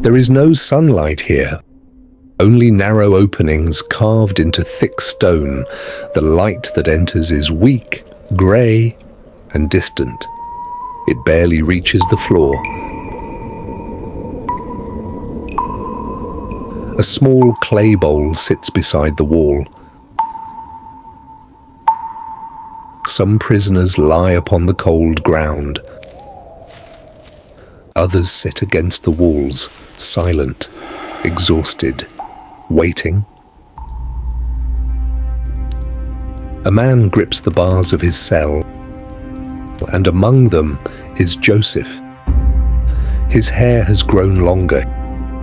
There is no sunlight here, only narrow openings carved into thick stone. The light that enters is weak, grey, and distant. It barely reaches the floor. A small clay bowl sits beside the wall. Some prisoners lie upon the cold ground. Others sit against the walls, silent, exhausted, waiting. A man grips the bars of his cell, and among them is Joseph. His hair has grown longer.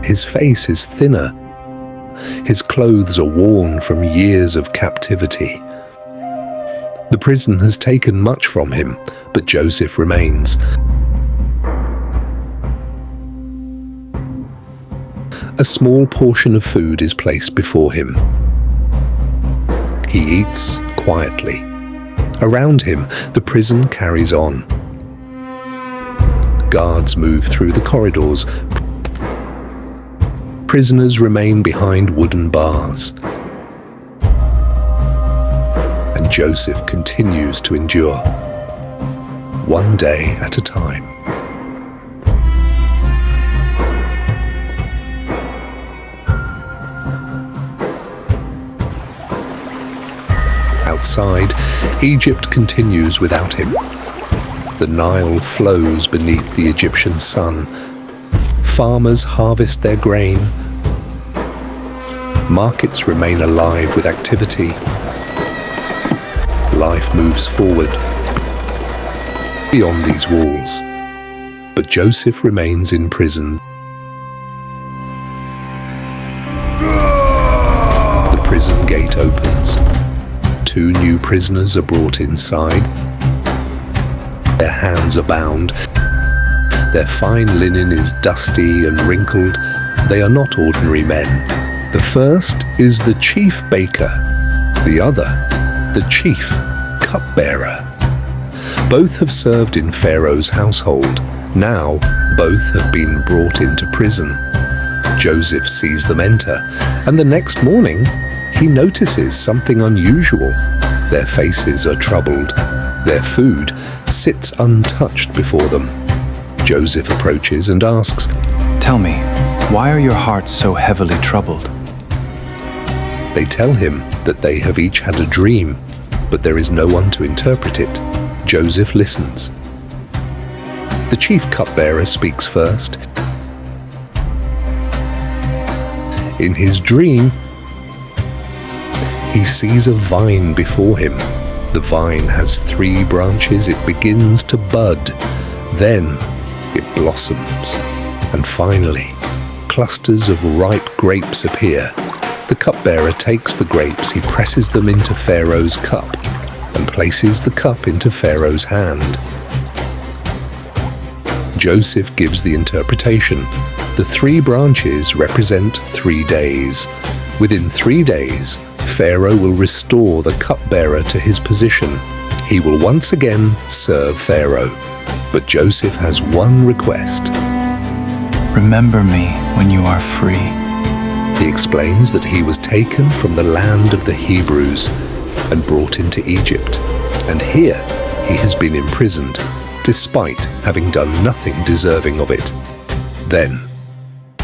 His face is thinner. His clothes are worn from years of captivity. The prison has taken much from him, but Joseph remains. A small portion of food is placed before him. He eats quietly. Around him, the prison carries on. Guards move through the corridors. Prisoners remain behind wooden bars. And Joseph continues to endure, one day at a time. Outside, Egypt continues without him. The Nile flows beneath the Egyptian sun. Farmers harvest their grain. Markets remain alive with activity. Life moves forward beyond these walls. But Joseph remains in prison. The prison gate opens. 2 new prisoners are brought inside. Their hands are bound. Their fine linen is dusty and wrinkled. They are not ordinary men. The first is the chief baker, the other, the chief cupbearer. Both have served in Pharaoh's household. Now, both have been brought into prison. Joseph sees them enter, and the next morning, he notices something unusual. Their faces are troubled. Their food sits untouched before them. Joseph approaches and asks, "Tell me, why are your hearts so heavily troubled?" They tell him that they have each had a dream, but there is no one to interpret it. Joseph listens. The chief cupbearer speaks first. In his dream, he sees a vine before him. The vine has 3 branches. It begins to bud. Then it blossoms. And finally, clusters of ripe grapes appear. The cupbearer takes the grapes. He presses them into Pharaoh's cup and places the cup into Pharaoh's hand. Joseph gives the interpretation. The 3 branches represent 3 days. Within 3 days, Pharaoh will restore the cupbearer to his position. He will once again serve Pharaoh. But Joseph has one request. "Remember me when you are free." He explains that he was taken from the land of the Hebrews and brought into Egypt. And here he has been imprisoned, despite having done nothing deserving of it. Then,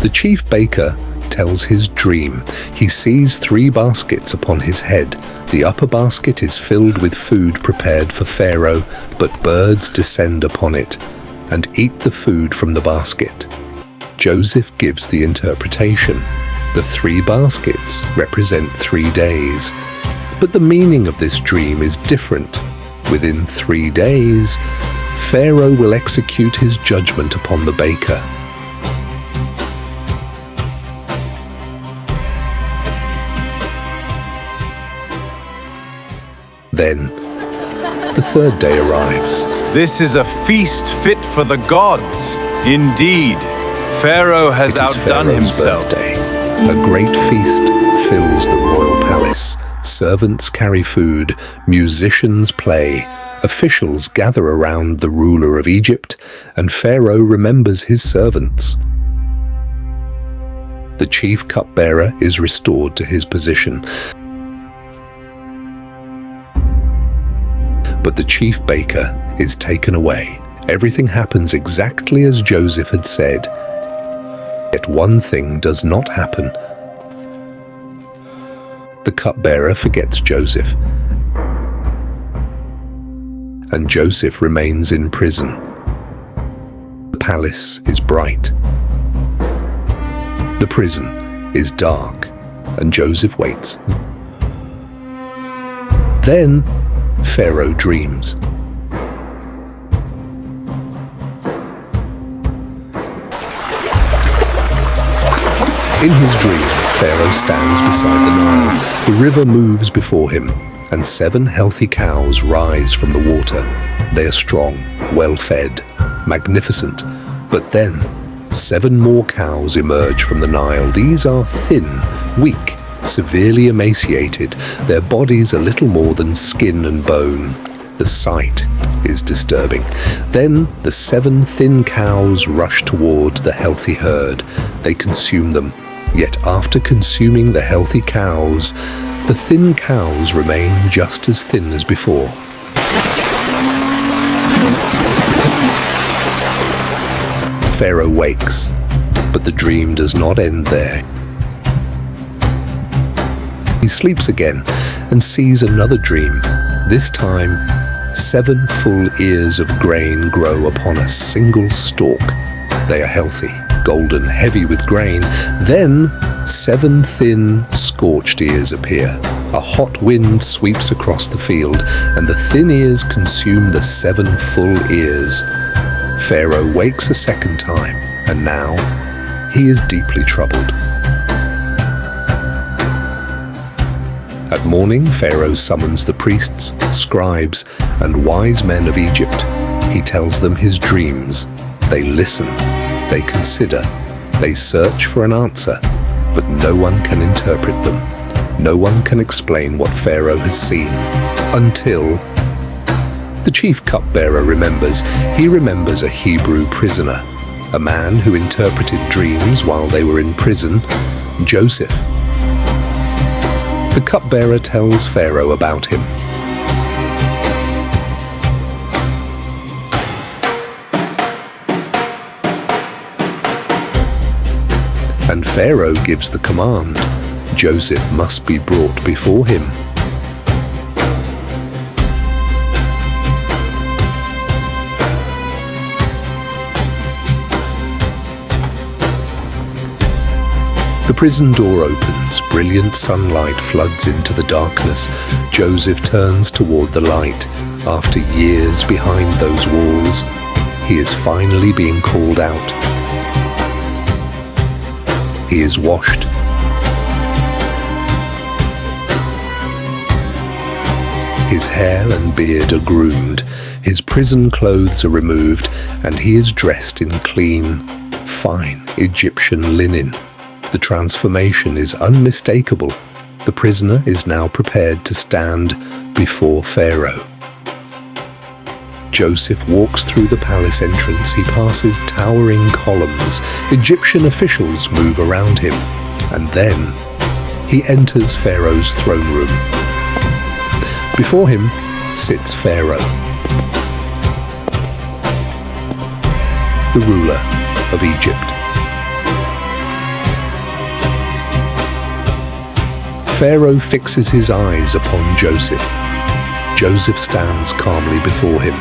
the chief baker tells his dream. He sees 3 baskets upon his head. The upper basket is filled with food prepared for Pharaoh, but birds descend upon it and eat the food from the basket. Joseph gives the interpretation. The 3 baskets represent 3 days. But the meaning of this dream is different. Within 3 days, Pharaoh will execute his judgment upon the baker. Then, the 3rd day arrives. "This is a feast fit for the gods. Indeed, Pharaoh has It is outdone Pharaoh's himself." birthday. A great feast fills the royal palace. Servants carry food, musicians play, officials gather around the ruler of Egypt, and Pharaoh remembers his servants. The chief cupbearer is restored to his position. But the chief baker is taken away. Everything happens exactly as Joseph had said. Yet one thing does not happen. The cupbearer forgets Joseph, and Joseph remains in prison. The palace is bright. The prison is dark, and Joseph waits. Then Pharaoh dreams. In his dream, Pharaoh stands beside the Nile. The river moves before him, and 7 healthy cows rise from the water. They are strong, well-fed, magnificent. But then 7 more cows emerge from the Nile. These are thin, weak, severely emaciated, their bodies a little more than skin and bone. The sight is disturbing. Then the 7 thin cows rush toward the healthy herd. They consume them. Yet after consuming the healthy cows, the thin cows remain just as thin as before. Pharaoh wakes, but the dream does not end there. He sleeps again and sees another dream. This time, 7 full ears of grain grow upon a single stalk. They are healthy, golden, heavy with grain. Then 7 thin, scorched ears appear. A hot wind sweeps across the field, and the thin ears consume the 7 full ears. Pharaoh wakes a second time, and now he is deeply troubled. At morning, Pharaoh summons the priests, scribes, and wise men of Egypt. He tells them his dreams. They listen, they consider, they search for an answer, but no one can interpret them. No one can explain what Pharaoh has seen, until the chief cupbearer remembers. He remembers a Hebrew prisoner, a man who interpreted dreams while they were in prison, Joseph. The cupbearer tells Pharaoh about him. And Pharaoh gives the command. Joseph must be brought before him. The prison door opens, brilliant sunlight floods into the darkness. Joseph turns toward the light. After years behind those walls, he is finally being called out. He is washed. His hair and beard are groomed, his prison clothes are removed, and he is dressed in clean, fine Egyptian linen. The transformation is unmistakable. The prisoner is now prepared to stand before Pharaoh. Joseph walks through the palace entrance. He passes towering columns. Egyptian officials move around him. And then he enters Pharaoh's throne room. Before him sits Pharaoh, the ruler of Egypt. Pharaoh fixes his eyes upon Joseph. Joseph stands calmly before him.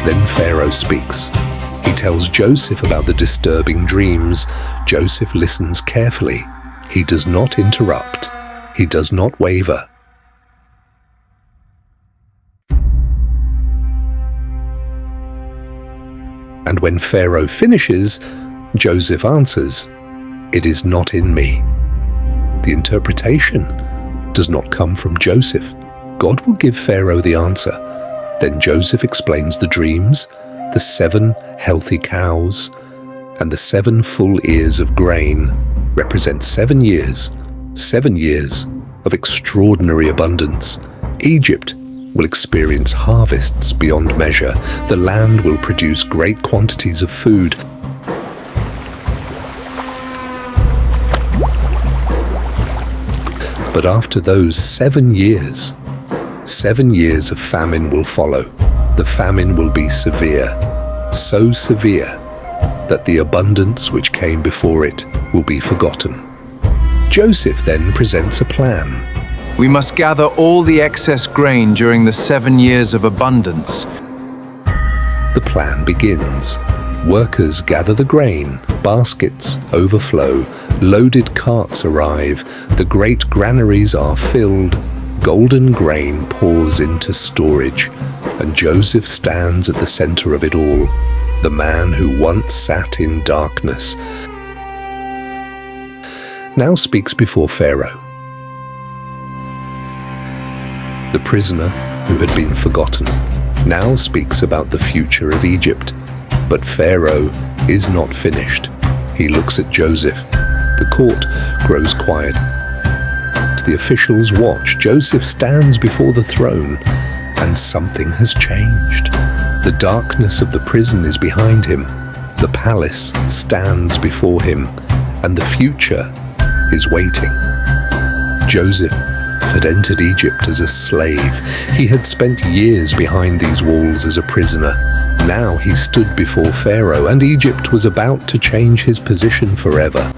Then Pharaoh speaks. He tells Joseph about the disturbing dreams. Joseph listens carefully. He does not interrupt. He does not waver. And when Pharaoh finishes, Joseph answers, "It is not in me." The interpretation does not come from Joseph. God will give Pharaoh the answer. Then Joseph explains the dreams, the 7 healthy cows, and the 7 full ears of grain represent 7 years of extraordinary abundance. Egypt will experience harvests beyond measure. The land will produce great quantities of food. But after those 7 years, 7 years of famine will follow. The famine will be severe, so severe that the abundance which came before it will be forgotten. Joseph then presents a plan. We must gather all the excess grain during the 7 years of abundance. The plan begins. Workers gather the grain, baskets overflow, loaded carts arrive, the great granaries are filled, golden grain pours into storage, and Joseph stands at the center of it all, the man who once sat in darkness, now speaks before Pharaoh. The prisoner who had been forgotten now speaks about the future of Egypt. But Pharaoh is not finished. He looks at Joseph. The court grows quiet. The officials watch. Joseph stands before the throne, and something has changed. The darkness of the prison is behind him. The palace stands before him, and the future is waiting. Joseph had entered Egypt as a slave. He had spent years behind these walls as a prisoner. Now he stood before Pharaoh, and Egypt was about to change his position forever.